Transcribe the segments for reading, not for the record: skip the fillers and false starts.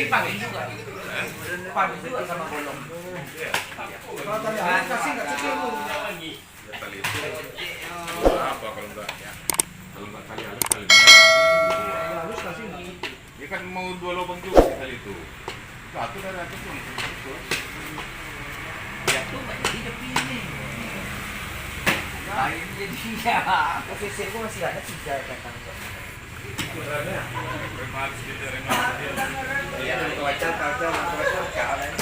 dipakai juga. Pakai juga sama bolong. Kalau tali halus kasih nggak cukup. Ya, tali itu apa kalau nggak tali halus tali mana? Halus kasih nggak? Ya kan mau 2 lubang juga sih tali itu. Satu dari atas tuh. Ya tuh nggak jadi tapi ini. Lain jadi ya. Posisi aku masih ada 3 kata. Remat gitu, Iya, kaca kawan.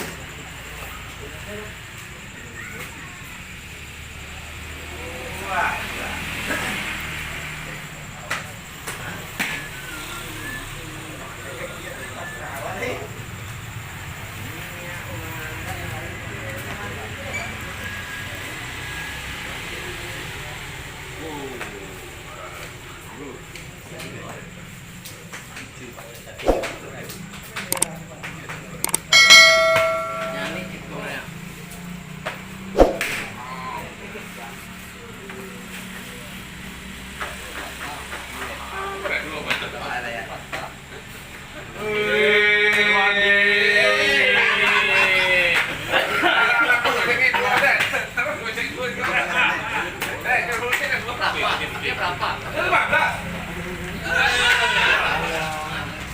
Wah.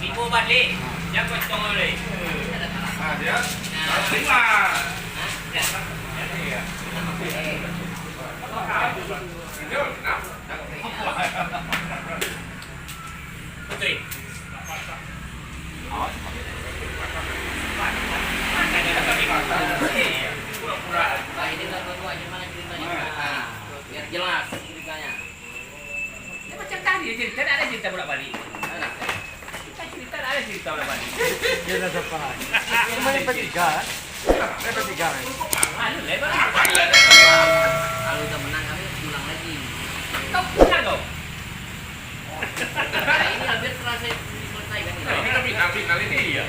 Ibu balik, yang kocong oleh. Ah, dia 5. Putri. Pura-pura. Ini nggak berdua gimana ceritanya? Biar jelas ceritanya. Ya, macam tadi cerita ada cerita bolak-balik. Kita cerita ada cerita bolak-balik. Dia dah dapat. Cuma yang ketiga. Yang ketiga. Anu lebar. Kalau udah menang kami ulang lagi. Kau pulang kau. Ini hampir selesai diselesaikan ini. Ini kan final ini ya.